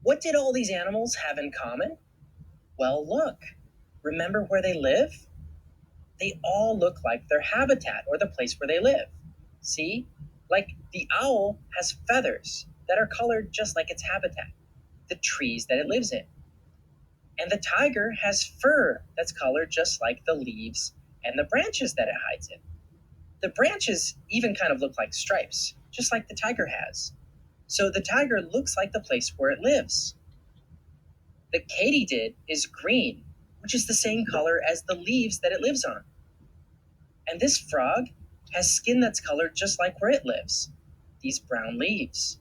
What did all these animals have in common? Well, look. Remember where they live? They all look like their habitat or the place where they live. See? Like the owl has feathers that are colored just like its habitat, the trees that it lives in. And the tiger has fur that's colored just like the leaves and the branches that it hides in. The branches even kind of look like stripes, just like the tiger has. So the tiger looks like the place where it lives. The katydid is green, which is the same color as the leaves that it lives on. And this frog has skin that's colored just like where it lives, these brown leaves.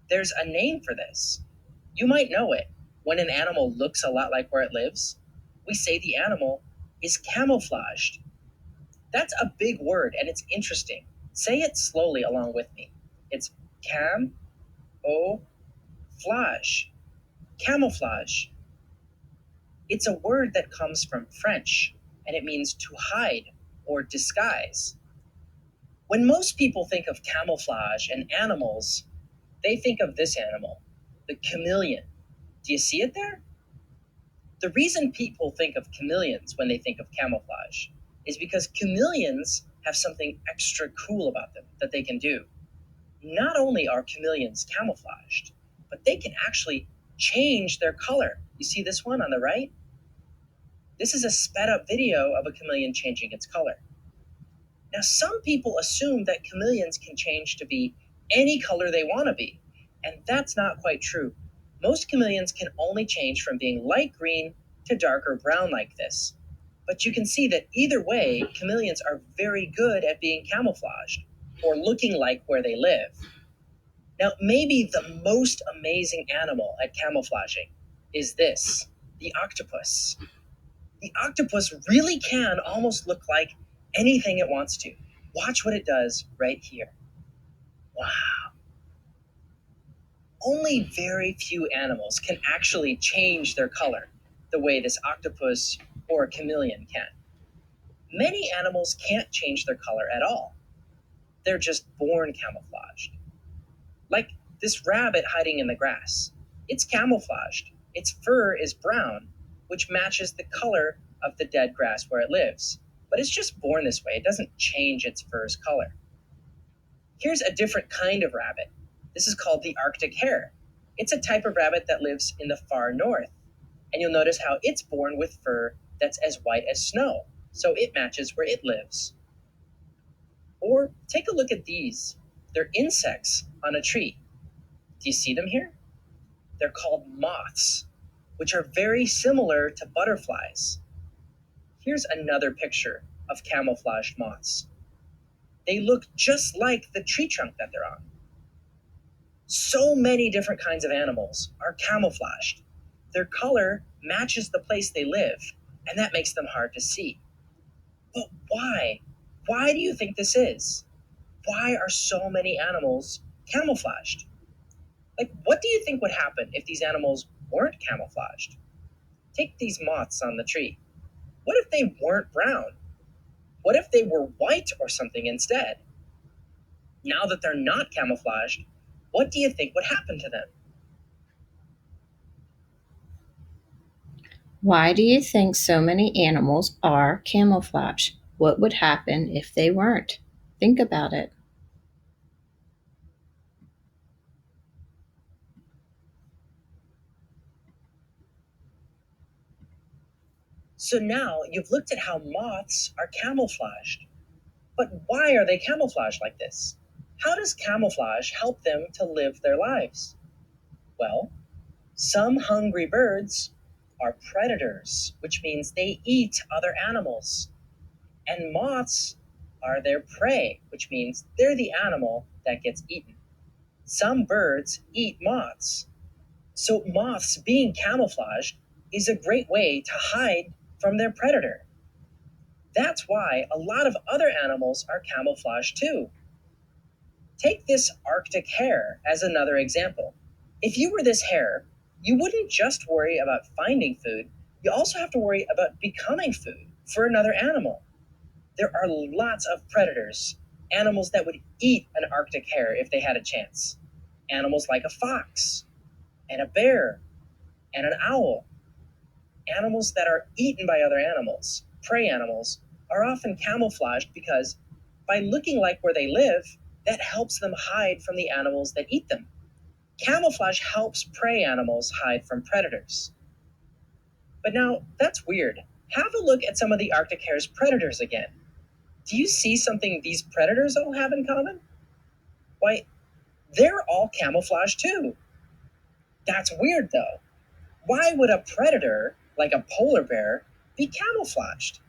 There's a name for this. You might know it. When an animal looks a lot like where it lives, we say the animal is camouflaged. That's a big word and it's interesting. Say it slowly along with me. It's cam-o-flage. Camouflage. It's a word that comes from French and it means to hide or disguise. When most people think of camouflage and animals, they think of this animal, the chameleon. Do you see it there? The reason people think of chameleons when they think of camouflage is because chameleons have something extra cool about them that they can do. Not only are chameleons camouflaged, but they can actually change their color. You see this one on the right? This is a sped up video of a chameleon changing its color. Now, some people assume that chameleons can change to be any color they want to be, and that's not quite true. Most chameleons can only change from being light green to darker brown like this. But you can see that either way, chameleons are very good at being camouflaged or looking like where they live. Now, maybe the most amazing animal at camouflaging is this, the octopus. The octopus really can almost look like anything it wants to. Watch what it does right here. Wow. Only very few animals can actually change their color the way this octopus or a chameleon can. Many animals can't change their color at all. They're just born camouflaged. Like this rabbit hiding in the grass. It's camouflaged. Its fur is brown, which matches the color of the dead grass where it lives. But it's just born this way. It doesn't change its fur's color. Here's a different kind of rabbit. This is called the Arctic hare. It's a type of rabbit that lives in the far north. And you'll notice how it's born with fur that's as white as snow, so it matches where it lives. Or take a look at these. They're insects on a tree. Do you see them here? They're called moths, which are very similar to butterflies. Here's another picture of camouflaged moths. They look just like the tree trunk that they're on. So many different kinds of animals are camouflaged. Their color matches the place they live, and that makes them hard to see. But why? Why do you think this is? Why are so many animals camouflaged? Like, what do you think would happen if these animals weren't camouflaged? Take these moths on the tree. What if they weren't brown? What if they were white or something instead? Now that they're not camouflaged, what do you think would happen to them? Why do you think so many animals are camouflage? What would happen if they weren't? Think about it. So now you've looked at how moths are camouflaged. But why are they camouflaged like this? How does camouflage help them to live their lives? Well, some hungry birds are predators, which means they eat other animals. And moths are their prey, which means they're the animal that gets eaten. Some birds eat moths. So moths being camouflaged is a great way to hide from their predator. That's why a lot of other animals are camouflaged too. Take this Arctic hare as another example. If you were this hare, you wouldn't just worry about finding food, you also have to worry about becoming food for another animal. There are lots of predators, animals that would eat an Arctic hare if they had a chance. Animals like a fox, and a bear and an owl. Animals that are eaten by other animals, prey animals, are often camouflaged because by looking like where they live, that helps them hide from the animals that eat them. Camouflage helps prey animals hide from predators. But now, that's weird. Have a look at some of the Arctic hare's predators again. Do you see something these predators all have in common? Why, they're all camouflaged too. That's weird though. Why would a predator, like a polar bear, be camouflaged?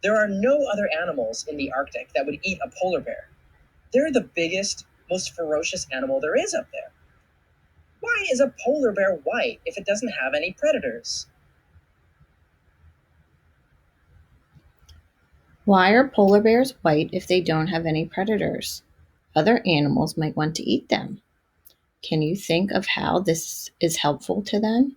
There are no other animals in the Arctic that would eat a polar bear. They're the biggest, most ferocious animal there is up there. Why is a polar bear white if it doesn't have any predators? Why are polar bears white if they don't have any predators? Other animals might want to eat them. Can you think of how this is helpful to them?